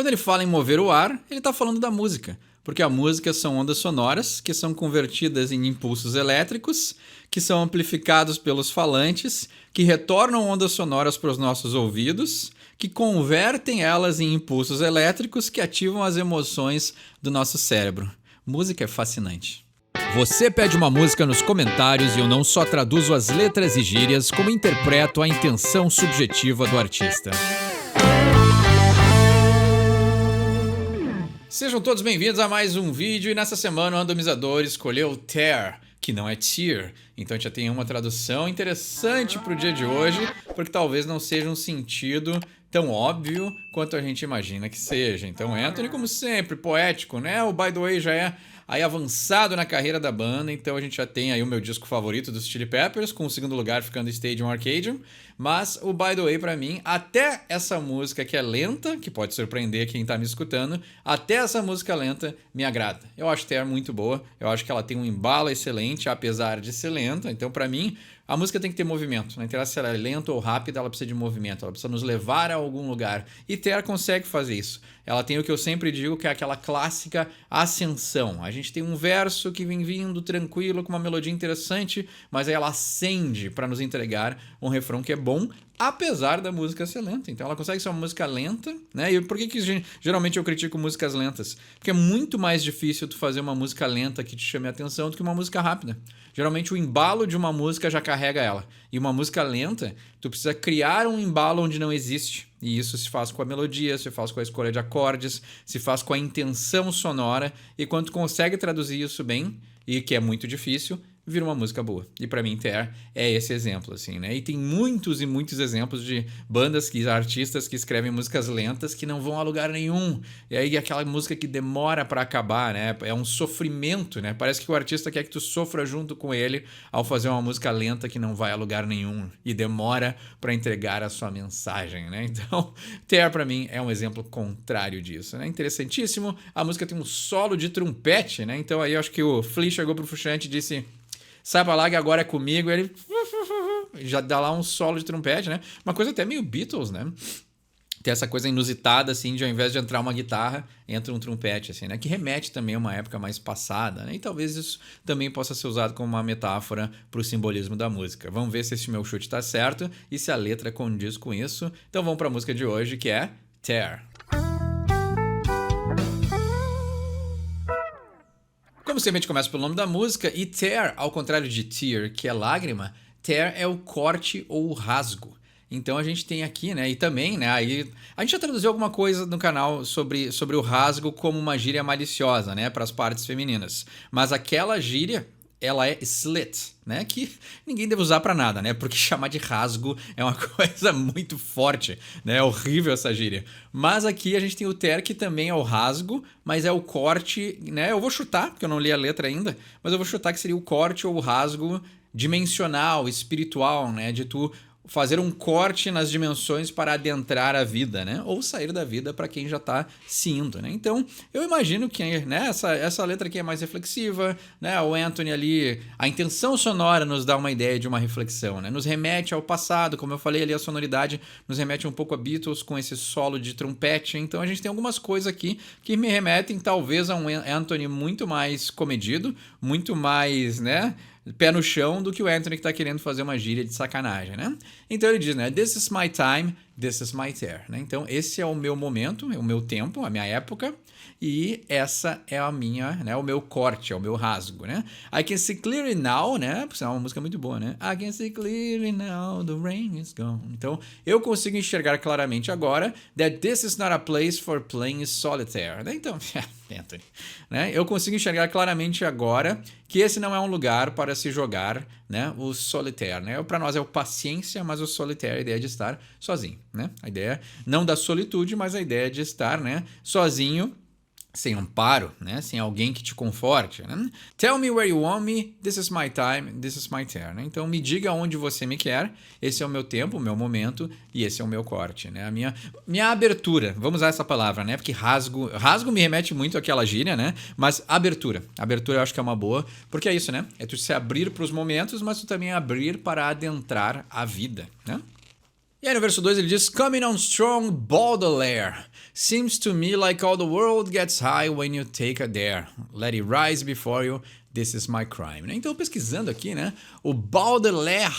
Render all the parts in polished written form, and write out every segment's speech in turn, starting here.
Quando ele fala em mover o ar, ele está falando da música, porque a música são ondas sonoras que são convertidas em impulsos elétricos, que são amplificados pelos falantes, que retornam ondas sonoras para os nossos ouvidos, que convertem elas em impulsos elétricos que ativam as emoções do nosso cérebro. Música é fascinante. Você pede uma música nos comentários e eu não só traduzo as letras e gírias, como interpreto a intenção subjetiva do artista. Sejam todos bem-vindos a mais um vídeo e nessa semana o randomizador escolheu Tear, que não é Tear. Então a gente já tem uma tradução interessante para o dia de hoje, porque talvez não seja um sentido tão óbvio quanto a gente imagina que seja. Então Anthony, como sempre, poético, né? O By The Way já é aí avançado na carreira da banda, então a gente já tem aí o meu disco favorito dos Chili Peppers, com o segundo lugar ficando Stadium Arcadium, mas o By The Way pra mim, até essa música que é lenta, que pode surpreender quem tá me escutando, até essa música lenta me agrada. Eu acho Tear muito boa, eu acho que ela tem um embalo excelente, apesar de ser lenta, então pra mim a música tem que ter movimento, não interessa se ela é lenta ou rápida, ela precisa de movimento, ela precisa nos levar a algum lugar. E Tear consegue fazer isso. Ela tem o que eu sempre digo que é aquela clássica ascensão. A gente tem um verso que vem vindo tranquilo, com uma melodia interessante, mas aí ela acende para nos entregar um refrão que é bom, apesar da música ser lenta. Então ela consegue ser uma música lenta, né? E por que geralmente eu critico músicas lentas? Porque é muito mais difícil tu fazer uma música lenta que te chame a atenção do que uma música rápida. Geralmente o embalo de uma música já carrega ela. E uma música lenta, tu precisa criar um embalo onde não existe. E isso se faz com a melodia, se faz com a escolha de acordes, se faz com a intenção sonora. E quando tu consegue traduzir isso bem, e que é muito difícil, vira uma música boa. E pra mim, Tear é esse exemplo, assim, né? E tem muitos e muitos exemplos de bandas, artistas que escrevem músicas lentas que não vão a lugar nenhum. E aí aquela música que demora pra acabar, né? É um sofrimento, né? Parece que o artista quer que tu sofra junto com ele ao fazer uma música lenta que não vai a lugar nenhum e demora pra entregar a sua mensagem, né? Então, Tear pra mim é um exemplo contrário disso, né? Interessantíssimo. A música tem um solo de trompete, né? Então aí eu acho que o Flea chegou pro Frusciante e disse: sai pra lá que agora é comigo. E ele já dá lá um solo de trompete, né? Uma coisa até meio Beatles, né? Tem essa coisa inusitada, assim, de ao invés de entrar uma guitarra, entra um trompete, assim, né? Que remete também a uma época mais passada, né? E talvez isso também possa ser usado como uma metáfora para o simbolismo da música. Vamos ver se esse meu chute tá certo e se a letra condiz com isso. Então vamos para a música de hoje, que é Tear. Como sempre, a gente começa pelo nome da música, e Tear, ao contrário de Tear, que é lágrima, Tear é o corte ou o rasgo. Então a gente tem aqui, né, e também, né, aí a gente já traduziu alguma coisa no canal sobre o rasgo como uma gíria maliciosa, né, para as partes femininas. Mas aquela gíria, ela é slit, né? Que ninguém deve usar pra nada, né? Porque chamar de rasgo é uma coisa muito forte, né? É horrível essa gíria. Mas aqui a gente tem o tear, que também é o rasgo, mas é o corte, né? Eu vou chutar, porque eu não li a letra ainda, mas eu vou chutar que seria o corte ou o rasgo dimensional, espiritual, né? De tu fazer um corte nas dimensões para adentrar a vida, né? Ou sair da vida para quem já está se indo, né? Então, eu imagino que, né, essa letra aqui é mais reflexiva, né? O Anthony ali, a intenção sonora nos dá uma ideia de uma reflexão, né? Nos remete ao passado, como eu falei ali, a sonoridade nos remete um pouco a Beatles com esse solo de trompete. Então, a gente tem algumas coisas aqui que me remetem talvez a um Anthony muito mais comedido, muito mais, né, pé no chão do que o Anthony que tá querendo fazer uma gíria de sacanagem, né? Então ele diz, né? This is my time, this is my tear, né? Então esse é o meu momento, é o meu tempo, a minha época, e essa é a minha, né? O meu corte, é o meu rasgo, né? I can see clearly now, né? Por sinal, é uma música muito boa, né? I can see clearly now, the rain is gone. Então eu consigo enxergar claramente agora that this is not a place for playing solitaire, né? Então, Anthony, né? Eu consigo enxergar claramente agora que esse não é um lugar para se jogar, né, o solitaire, né? Para nós é o paciência, mas o solitaire é a ideia de estar sozinho, né? A ideia não da solitude, mas a ideia de estar, né, sozinho, sem amparo, né? Sem alguém que te conforte, né? Tell me where you want me, this is my time, this is my turn, né? Então me diga onde você me quer, esse é o meu tempo, o meu momento e esse é o meu corte, né? A minha abertura, vamos usar essa palavra, né? Porque rasgo me remete muito àquela gíria, né? Mas abertura eu acho que é uma boa, porque é isso, né? É tu se abrir para os momentos, mas tu também abrir para adentrar a vida, né? E aí no verso 2 ele diz: Coming on strong, Baudelaire. Seems to me like all the world gets high when you take a dare. Let it rise before you, this is my crime. Então pesquisando aqui, né, o Baudelaire,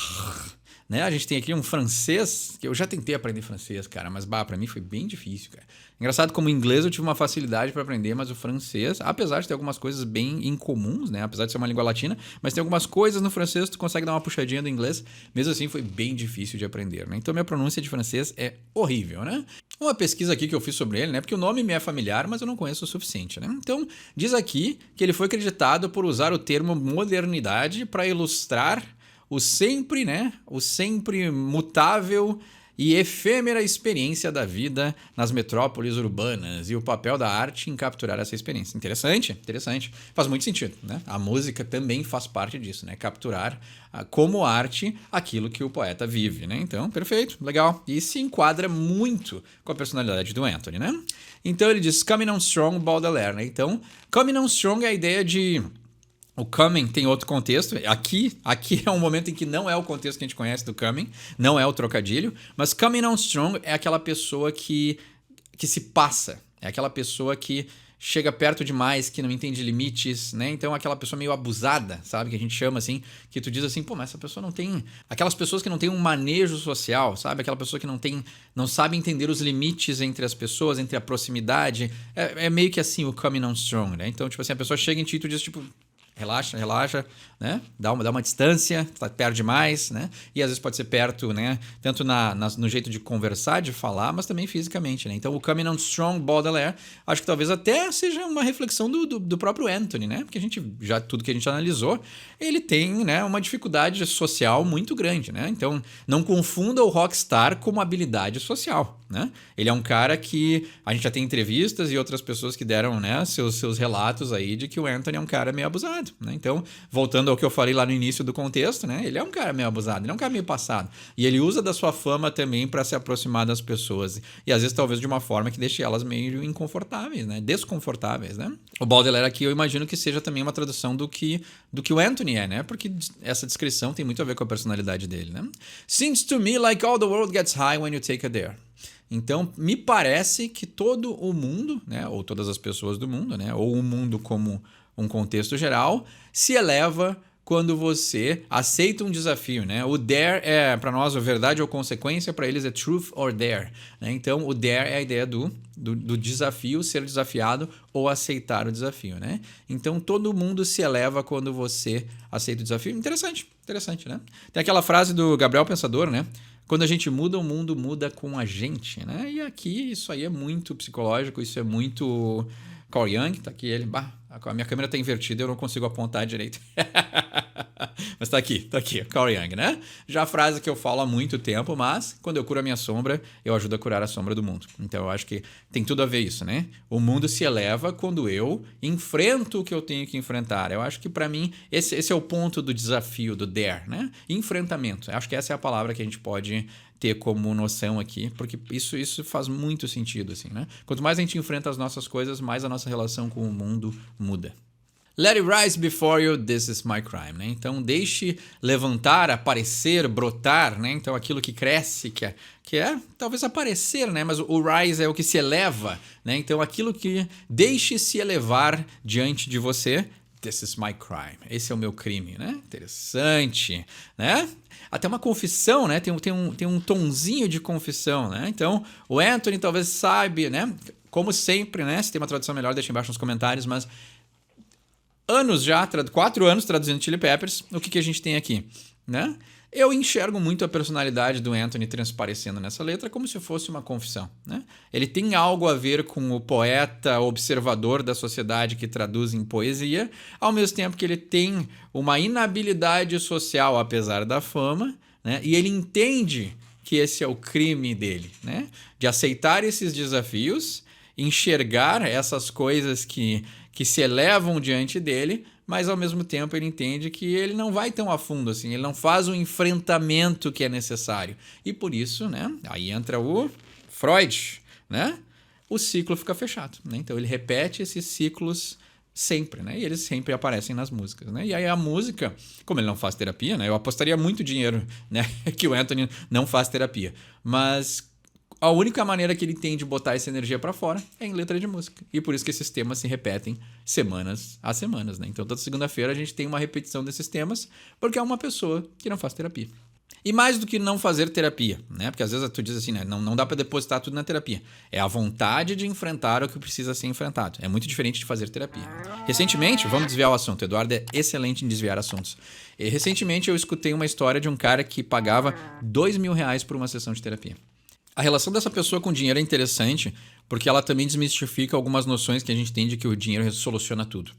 né, a gente tem aqui um francês, que eu já tentei aprender francês, cara, mas pra mim foi bem difícil, cara. Engraçado como o inglês eu tive uma facilidade para aprender, mas o francês, apesar de ter algumas coisas bem incomuns, né, apesar de ser uma língua latina, mas tem algumas coisas no francês que tu consegue dar uma puxadinha do inglês, mesmo assim foi bem difícil de aprender, né? Então minha pronúncia de francês é horrível, né? Uma pesquisa aqui que eu fiz sobre ele, né, porque o nome me é familiar, mas eu não conheço o suficiente, né? Então diz aqui que ele foi acreditado por usar o termo modernidade para ilustrar o sempre, né, o sempre mutável e efêmera experiência da vida nas metrópoles urbanas e o papel da arte em capturar essa experiência. Interessante, interessante. Faz muito sentido, né? A música também faz parte disso, né? Capturar como arte aquilo que o poeta vive, né? Então, perfeito, legal. E se enquadra muito com a personalidade do Anthony, né? Então ele diz Coming on Strong, Baudelaire, né? Então, Coming on Strong é a ideia de... O coming tem outro contexto. Aqui é um momento em que não é o contexto que a gente conhece do coming, não é o trocadilho, mas coming on strong é aquela pessoa que se passa, é aquela pessoa que chega perto demais, que não entende limites, né? Então aquela pessoa meio abusada, sabe? Que a gente chama assim, que tu diz assim, pô, mas essa pessoa não tem... Aquelas pessoas que não têm um manejo social, sabe? Aquela pessoa que não sabe entender os limites entre as pessoas, entre a proximidade. É meio que assim o coming on strong, né? Então, tipo assim, a pessoa chega em ti e tu diz, tipo... Relaxa, né? Dá uma distância, tá perto demais, né? E às vezes pode ser perto, né? Tanto no jeito de conversar, de falar, mas também fisicamente, né? Então o Coming on Strong, Baudelaire, acho que talvez até seja uma reflexão do próprio Anthony, né? Porque tudo que a gente analisou, ele tem, né, uma dificuldade social muito grande, né? Então não confunda o rockstar com uma habilidade social, né? Ele é um cara que a gente já tem entrevistas e outras pessoas que deram, né, seus relatos aí de que o Anthony é um cara meio abusado, né? Então, voltando ao que eu falei lá no início do contexto, né? Ele é um cara meio abusado, ele é um cara meio passado. E ele usa da sua fama também para se aproximar das pessoas. E às vezes talvez de uma forma que deixe elas meio inconfortáveis, né? Desconfortáveis, né? O Baudelaire aqui eu imagino que seja também uma tradução do que o Anthony é, né? Porque essa descrição tem muito a ver com a personalidade dele, né? Seems to me like all the world gets high when you take a dare. Então, me parece que todo o mundo, né, ou todas as pessoas do mundo, né, ou o mundo como um contexto geral, se eleva quando você aceita um desafio, né? O dare é, para nós, a verdade ou consequência, para eles é truth or dare, né? Então, o dare é a ideia do desafio, ser desafiado ou aceitar o desafio, né? Então, todo mundo se eleva quando você aceita o desafio. Interessante, né? Tem aquela frase do Gabriel Pensador, né? Quando a gente muda, o mundo muda com a gente, né? E aqui isso aí é muito psicológico, isso é muito Carl Jung, tá aqui ele, a minha câmera tá invertida, eu não consigo apontar direito. Mas tá aqui, Carl Jung, né? Já a frase que eu falo há muito tempo, mas quando eu curo a minha sombra, eu ajudo a curar a sombra do mundo. Então eu acho que tem tudo a ver isso, né? O mundo se eleva quando eu enfrento o que eu tenho que enfrentar. Eu acho que para mim esse é o ponto do desafio, do dare, né? Enfrentamento. Eu acho que essa é a palavra que a gente pode ter como noção aqui, porque isso faz muito sentido, assim, né? Quanto mais a gente enfrenta as nossas coisas, mais a nossa relação com o mundo muda. Let it rise before you, this is my crime, né? Então deixe levantar, aparecer, brotar, né? Então aquilo que cresce, que é talvez aparecer, né? Mas o rise é o que se eleva, né? Então aquilo que deixe se elevar diante de você, this is my crime. Esse é o meu crime, né? Interessante, né? Até uma confissão, né? Tem um tonzinho de confissão, né? Então o Anthony talvez saiba, né? Como sempre, né? Se tem uma tradução melhor, deixa embaixo nos comentários, mas 4 anos traduzindo Chili Peppers, o que a gente tem aqui, né? Eu enxergo muito a personalidade do Anthony transparecendo nessa letra como se fosse uma confissão, né? Ele tem algo a ver com o poeta observador da sociedade que traduz em poesia, ao mesmo tempo que ele tem uma inabilidade social apesar da fama, né? E ele entende que esse é o crime dele, né? De aceitar esses desafios, enxergar essas coisas que se elevam diante dele, mas ao mesmo tempo ele entende que ele não vai tão a fundo assim, ele não faz o enfrentamento que é necessário. E por isso, né, aí entra o Freud, né? O ciclo fica fechado, né? Então ele repete esses ciclos sempre, né? E eles sempre aparecem nas músicas, né? E aí a música, como ele não faz terapia, né? Eu apostaria muito dinheiro, né? Que o Anthony não faz terapia. Mas a única maneira que ele tem de botar essa energia pra fora é em letra de música. E por isso que esses temas se repetem semanas a semanas, né? Então toda segunda-feira a gente tem uma repetição desses temas, porque é uma pessoa que não faz terapia. E mais do que não fazer terapia, né? Porque às vezes tu diz assim, né? Não dá pra depositar tudo na terapia. É a vontade de enfrentar o que precisa ser enfrentado. É muito diferente de fazer terapia. Recentemente, vamos desviar o assunto. Eduardo é excelente em desviar assuntos. E recentemente eu escutei uma história de um cara que pagava R$2.000 por uma sessão de terapia. A relação dessa pessoa com o dinheiro é interessante porque ela também desmistifica algumas noções que a gente tem de que o dinheiro soluciona tudo.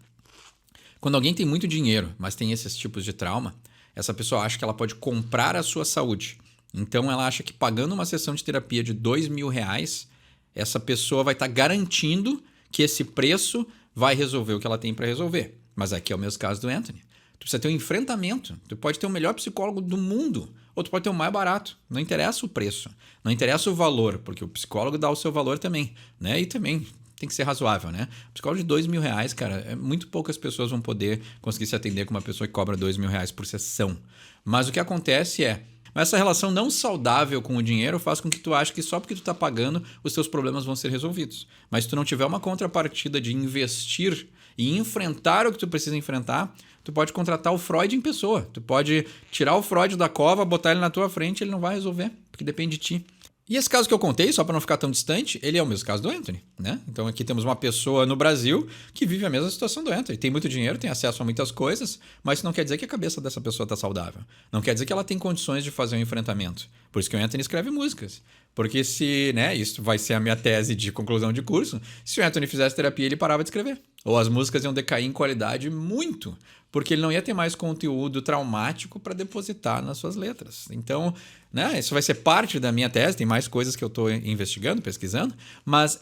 Quando alguém tem muito dinheiro, mas tem esses tipos de trauma, essa pessoa acha que ela pode comprar a sua saúde. Então ela acha que pagando uma sessão de terapia de R$2.000, essa pessoa vai estar garantindo que esse preço vai resolver o que ela tem para resolver. Mas aqui é o mesmo caso do Anthony. Tu precisa ter um enfrentamento. Tu pode ter o melhor psicólogo do mundo, ou tu pode ter o mais barato. Não interessa o preço, não interessa o valor, porque o psicólogo dá o seu valor também, né? E também tem que ser razoável, né? Psicólogo de R$2.000, cara, muito poucas pessoas vão poder conseguir se atender com uma pessoa que cobra R$2.000 por sessão. Mas o que acontece é, essa relação não saudável com o dinheiro faz com que tu ache que só porque tu tá pagando, os teus problemas vão ser resolvidos. Mas se tu não tiver uma contrapartida de investir e enfrentar o que tu precisa enfrentar, tu pode contratar o Freud em pessoa. Tu pode tirar o Freud da cova, botar ele na tua frente, ele não vai resolver, porque depende de ti. E esse caso que eu contei, só para não ficar tão distante, ele é o mesmo caso do Anthony, né? Então aqui temos uma pessoa no Brasil que vive a mesma situação do Anthony. Tem muito dinheiro, tem acesso a muitas coisas, mas isso não quer dizer que a cabeça dessa pessoa está saudável. Não quer dizer que ela tem condições de fazer um enfrentamento. Por isso que o Anthony escreve músicas. Porque se, né, isso vai ser a minha tese de conclusão de curso, se o Anthony fizesse terapia, ele parava de escrever. Ou as músicas iam decair em qualidade muito, porque ele não ia ter mais conteúdo traumático para depositar nas suas letras. Então, né, isso vai ser parte da minha tese, tem mais coisas que eu estou investigando, pesquisando, mas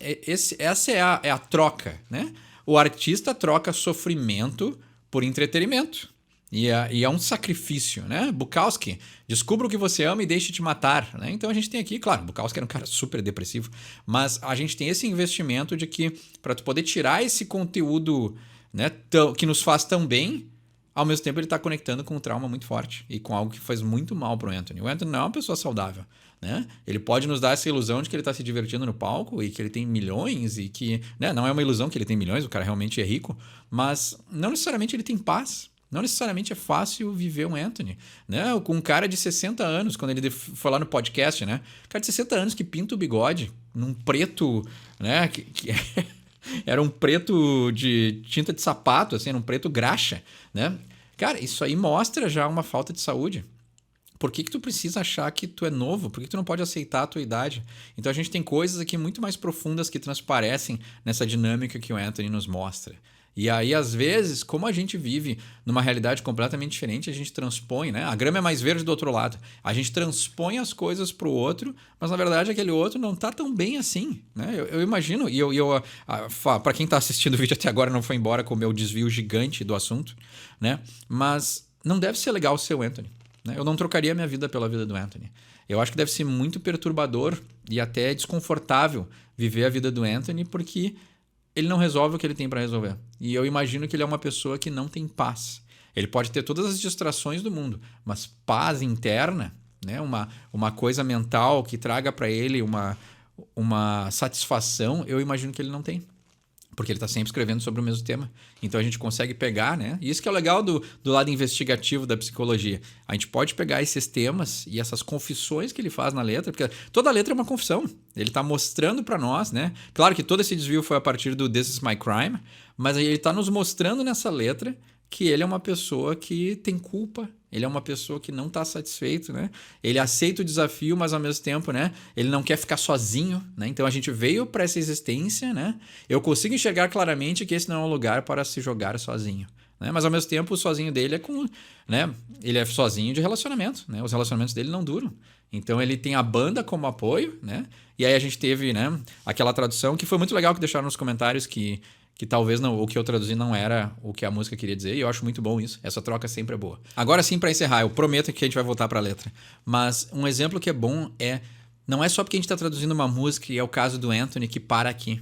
essa é a troca, né? O artista troca sofrimento por entretenimento. E é um sacrifício, né? Bukowski, descubra o que você ama e deixe te matar, né? Então a gente tem aqui, claro, Bukowski era um cara super depressivo, mas a gente tem esse investimento de que para tu poder tirar esse conteúdo, né, que nos faz tão bem, ao mesmo tempo ele está conectando com um trauma muito forte e com algo que faz muito mal pro Anthony. O Anthony não é uma pessoa saudável, né? Ele pode nos dar essa ilusão de que ele está se divertindo no palco e que ele tem milhões e que, né, não é uma ilusão que ele tem milhões, o cara realmente é rico, mas não necessariamente ele tem paz. Não necessariamente é fácil viver um Anthony, né? Com um cara de 60 anos, quando ele foi lá no podcast, né? Um cara de 60 anos que pinta o bigode num preto, né? Que era um preto de tinta de sapato, assim, era um preto graxa, né? Cara, isso aí mostra já uma falta de saúde. Por que tu precisa achar que tu é novo? Por que tu não pode aceitar a tua idade? Então a gente tem coisas aqui muito mais profundas que transparecem nessa dinâmica que o Anthony nos mostra. E aí, às vezes, como a gente vive numa realidade completamente diferente, a gente transpõe, né? A grama é mais verde do outro lado. A gente transpõe as coisas para o outro, mas na verdade aquele outro não está tão bem assim, né? Eu imagino, e para quem está assistindo o vídeo até agora não foi embora com o meu desvio gigante do assunto, né? Mas não deve ser legal ser o Anthony, né? Eu não trocaria minha vida pela vida do Anthony. Eu acho que deve ser muito perturbador e até desconfortável viver a vida do Anthony, porque ele não resolve o que ele tem para resolver. E eu imagino que ele é uma pessoa que não tem paz. Ele pode ter todas as distrações do mundo, mas paz interna, né? Uma coisa mental que traga para ele uma satisfação, eu imagino que ele não tem. Porque ele está sempre escrevendo sobre o mesmo tema. Então a gente consegue pegar, né? E isso que é o legal do lado investigativo da psicologia. A gente pode pegar esses temas e essas confissões que ele faz na letra, porque toda letra é uma confissão. Ele está mostrando para nós, né? Claro que todo esse desvio foi a partir do This Is My Crime, mas aí ele está nos mostrando nessa letra que ele é uma pessoa que tem culpa, ele é uma pessoa que não está satisfeito, né? Ele aceita o desafio, mas ao mesmo tempo, né, ele não quer ficar sozinho, né? Então a gente veio para essa existência, né? Eu consigo enxergar claramente que esse não é um lugar para se jogar sozinho, né? Mas ao mesmo tempo o sozinho dele é com, né? Ele é sozinho de relacionamento, né? Os relacionamentos dele não duram. Então ele tem a banda como apoio, né? E aí a gente teve, né, aquela tradução que foi muito legal, que deixaram nos comentários que talvez não, o que eu traduzi não era o que a música queria dizer, e eu acho muito bom isso. Essa troca sempre é boa. Agora sim, para encerrar, eu prometo que a gente vai voltar para a letra. Mas um exemplo que é bom não é só porque a gente está traduzindo uma música, e é o caso do Anthony, que para aqui.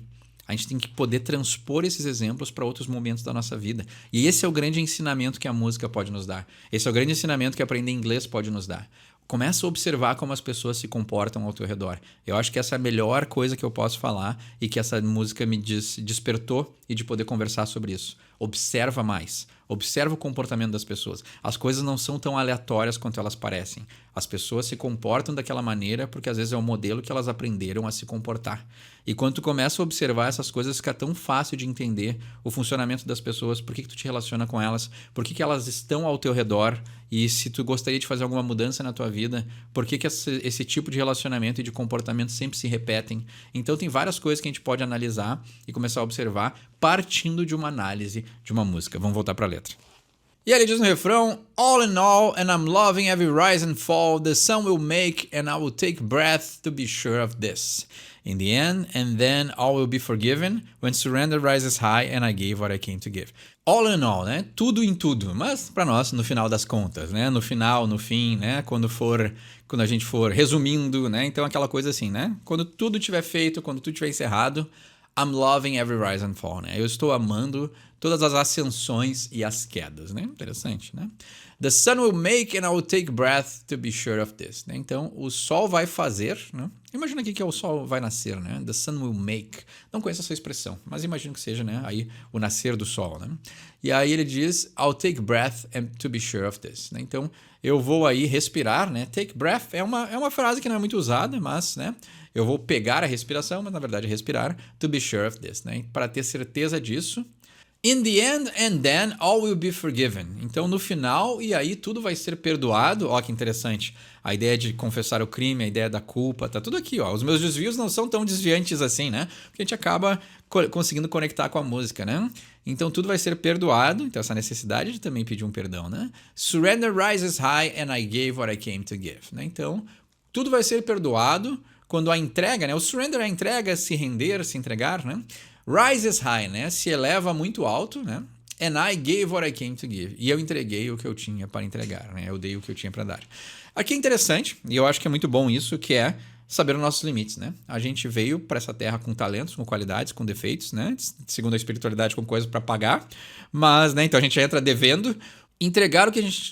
A gente tem que poder transpor esses exemplos para outros momentos da nossa vida. E esse é o grande ensinamento que a música pode nos dar. Esse é o grande ensinamento que aprender inglês pode nos dar. Começa a observar como as pessoas se comportam ao teu redor. Eu acho que essa é a melhor coisa que eu posso falar e que essa música me despertou e de poder conversar sobre isso. Observa mais. Observa o comportamento das pessoas. As coisas não são tão aleatórias quanto elas parecem. As pessoas se comportam daquela maneira porque às vezes é o modelo que elas aprenderam a se comportar. E quando tu começa a observar essas coisas, fica tão fácil de entender o funcionamento das pessoas, por que tu te relaciona com elas, por que elas estão ao teu redor e se tu gostaria de fazer alguma mudança na tua vida, por que esse tipo de relacionamento e de comportamento sempre se repetem. Então tem várias coisas que a gente pode analisar e começar a observar partindo de uma análise de uma música. Vamos voltar para a letra. E ele diz no refrão: All in all, and I'm loving every rise and fall, the sun will make and I will take breath to be sure of this. In the end, and then all will be forgiven, when surrender rises high and I gave what I came to give. All in all, né? Tudo em tudo, mas para nós, no final das contas, né? No final, no fim, né? Quando a gente for resumindo, né? Então aquela coisa assim, né? Quando tudo tiver feito, quando tudo tiver encerrado, I'm loving every rise and fall, né? Eu estou amando todas as ascensões e as quedas, né? Interessante, né? The sun will make and I will take breath to be sure of this, né? Então, o sol vai fazer, né? Imagina aqui que o sol vai nascer, né? The sun will make. Não conheço essa expressão, mas imagino que seja, né? Aí, o nascer do sol, né? E aí ele diz, I'll take breath and to be sure of this, né? Então, eu vou aí respirar, né? Take breath é uma frase que não é muito usada, mas, né? Eu vou pegar a respiração, mas na verdade é respirar, to be sure of this, né? Para ter certeza disso. In the end and then all will be forgiven. Então no final e aí tudo vai ser perdoado. Ó, que interessante. A ideia de confessar o crime, a ideia da culpa, tá tudo aqui, ó. Os meus desvios não são tão desviantes assim, né? Porque a gente acaba conseguindo conectar com a música, né? Então tudo vai ser perdoado. Então essa necessidade de também pedir um perdão, né? Surrender rises high and I gave what I came to give, né? Então tudo vai ser perdoado quando a entrega, né? O surrender é a entrega, se render, se entregar, né? Rises high, né? Se eleva muito alto, né? And I gave what I came to give. E eu entreguei o que eu tinha para entregar, né? Eu dei o que eu tinha para dar. Aqui é interessante, e eu acho que é muito bom isso, que é saber os nossos limites, né? A gente veio para essa terra com talentos, com qualidades, com defeitos, né? Segundo a espiritualidade, com coisas para pagar. Mas, né? Então a gente entra devendo. Entregar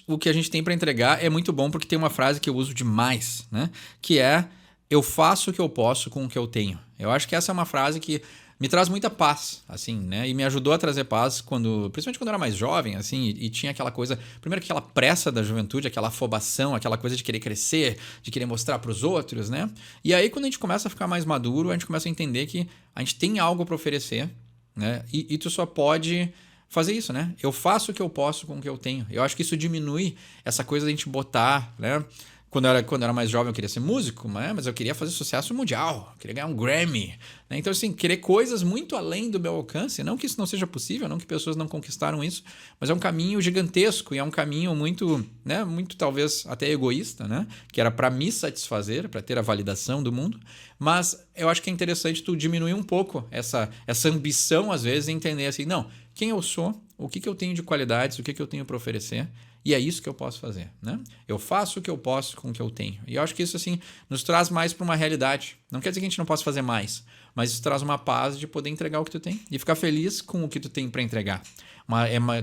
o que a gente tem para entregar é muito bom, porque tem uma frase que eu uso demais, né? Que é, eu faço o que eu posso com o que eu tenho. Eu acho que essa é uma frase que me traz muita paz, assim, né? E me ajudou a trazer paz principalmente quando eu era mais jovem, assim, e tinha aquela coisa, primeiro aquela pressa da juventude, aquela afobação, aquela coisa de querer crescer, de querer mostrar para os outros, né? E aí quando a gente começa a ficar mais maduro, a gente começa a entender que a gente tem algo para oferecer, né? E tu só pode fazer isso, né? Eu faço o que eu posso com o que eu tenho. Eu acho que isso diminui essa coisa da gente botar, né? Quando eu era mais jovem eu queria ser músico, né? Mas eu queria fazer sucesso mundial, eu queria ganhar um Grammy, né? Então assim, querer coisas muito além do meu alcance, não que isso não seja possível, não que pessoas não conquistaram isso, mas é um caminho gigantesco e é um caminho muito, né? Muito talvez até egoísta, né? Que era para me satisfazer, para ter a validação do mundo, mas eu acho que é interessante tu diminuir um pouco essa ambição às vezes e entender assim, não, quem eu sou, o que eu tenho de qualidades, o que eu tenho para oferecer. E é isso que eu posso fazer, né? Eu faço o que eu posso com o que eu tenho. E eu acho que isso, assim, nos traz mais para uma realidade. Não quer dizer que a gente não possa fazer mais, mas isso traz uma paz de poder entregar o que tu tem e ficar feliz com o que tu tem para entregar.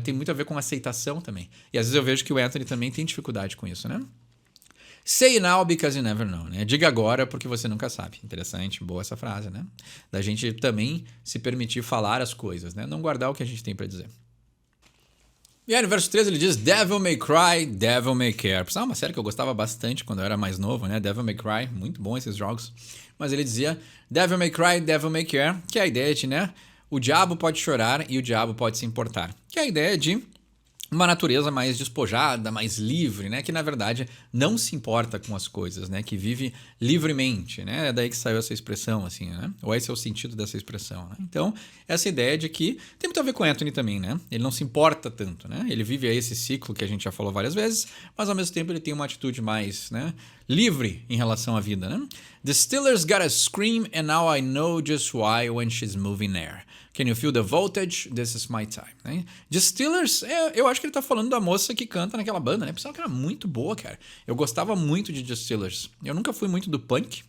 Tem muito a ver com aceitação também. E às vezes eu vejo que o Anthony também tem dificuldade com isso, né? Say now because you never know, né? Diga agora porque você nunca sabe. Interessante, boa essa frase, né? Da gente também se permitir falar as coisas, né? Não guardar o que a gente tem para dizer. E aí no verso 13 ele diz, Devil May Cry, Devil May Care. É uma série que eu gostava bastante quando eu era mais novo, né? Devil May Cry, muito bom esses jogos. Mas ele dizia, Devil May Cry, Devil May Care, que é a ideia de, né? O diabo pode chorar e o diabo pode se importar. Que é a ideia de uma natureza mais despojada, mais livre, né? Que na verdade não se importa com as coisas, né? Que vive livremente, né? É daí que saiu essa expressão, assim, né? Ou esse é o sentido dessa expressão, né? Então, essa ideia de que tem muito a ver com Anthony também, né? Ele não se importa tanto, né? Ele vive aí esse ciclo que a gente já falou várias vezes, mas ao mesmo tempo ele tem uma atitude mais, né? Livre em relação à vida, né? The Steelers got a scream and now I know just why when she's moving there. Can you feel the voltage? This is my time. Né? The Steelers, eu acho que ele tá falando da moça que canta naquela banda, né? Pensava que era muito boa, cara. Eu gostava muito de The Steelers. Eu nunca fui muito do punk,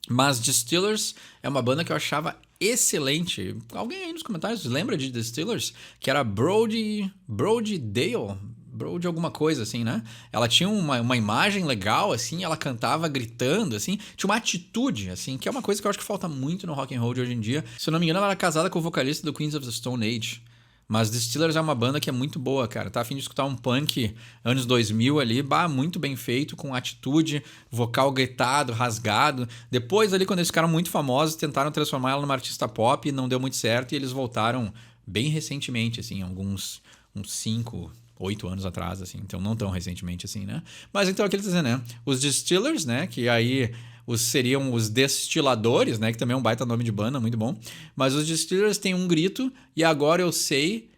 mas The Steelers é uma banda que eu achava excelente. Alguém aí nos comentários lembra de The Steelers? Que era Brody Dale, Brody alguma coisa, assim, né? Ela tinha uma imagem legal, assim, ela cantava gritando, assim, tinha uma atitude, assim, que é uma coisa que eu acho que falta muito no rock and roll de hoje em dia. Se eu não me engano, ela era casada com o vocalista do Queens of the Stone Age. Mas The Steelers é uma banda que é muito boa, cara. Tá a fim de escutar um punk anos 2000 ali, muito bem feito, com atitude, vocal gritado, rasgado. Depois ali, quando eles ficaram muito famosos, tentaram transformar ela numa artista pop, não deu muito certo e eles voltaram bem recentemente, assim, uns 5, 8 anos atrás, assim. Então não tão recentemente assim, né? Mas então, aquele dizendo, né? Os Distillers, né? Que aí seriam os Destiladores, né? Que também é um baita nome de banda, muito bom. Mas os Distillers têm um grito e agora eu sei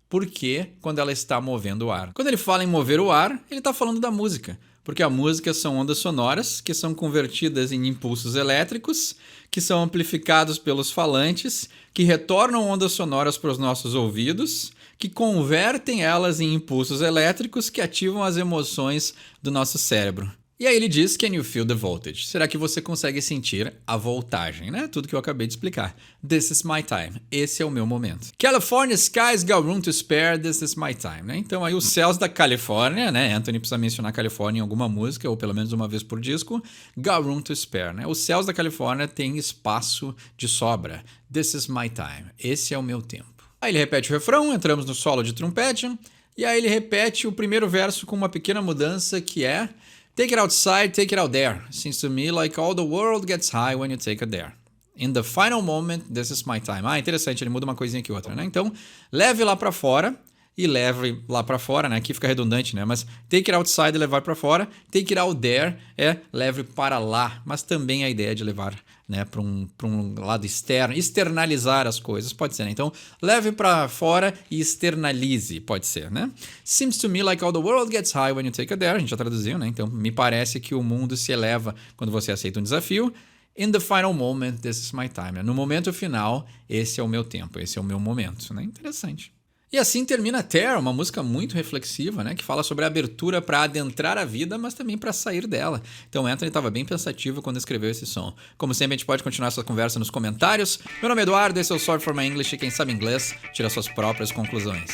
por que quando ela está movendo o ar. Quando ele fala em mover o ar, ele está falando da música. Porque a música são ondas sonoras que são convertidas em impulsos elétricos, que são amplificados pelos falantes, que retornam ondas sonoras para os nossos ouvidos, que convertem elas em impulsos elétricos que ativam as emoções do nosso cérebro. E aí ele diz, can you feel the voltage? Será que você consegue sentir a voltagem, né? Tudo que eu acabei de explicar. This is my time. Esse é o meu momento. California skies got room to spare, this is my time, né? Então aí os céus da Califórnia, né? Anthony precisa mencionar Califórnia em alguma música, ou pelo menos uma vez por disco. Got room to spare, né? Os céus da Califórnia têm espaço de sobra. This is my time. Esse é o meu tempo. Aí ele repete o refrão, entramos no solo de trompete, e aí ele repete o primeiro verso com uma pequena mudança que é take it outside, take it out there. Seems to me like all the world gets high when you take it there. In the final moment, this is my time. Ah, interessante, ele muda uma coisinha aqui outra, né? Então, leve lá pra fora e leve lá pra fora, né? Aqui fica redundante, né? Mas take it outside e levar pra fora. Take it out there é leve para lá. Mas também a ideia de levar, né, para um lado externo, externalizar as coisas, pode ser, né? Então, leve para fora e externalize, pode ser, né? Seems to me like all the world gets high when you take it there. A gente já traduziu, né? Então, me parece que o mundo se eleva quando você aceita um desafio. In the final moment, this is my time. No momento final, esse é o meu tempo, esse é o meu momento, né? Interessante. E assim termina Tear, uma música muito reflexiva, né? Que fala sobre a abertura para adentrar a vida, mas também para sair dela. Então Anthony estava bem pensativo quando escreveu esse som. Como sempre, a gente pode continuar essa conversa nos comentários. Meu nome é Eduardo, esse é o Sorry for My English e quem sabe inglês tira suas próprias conclusões.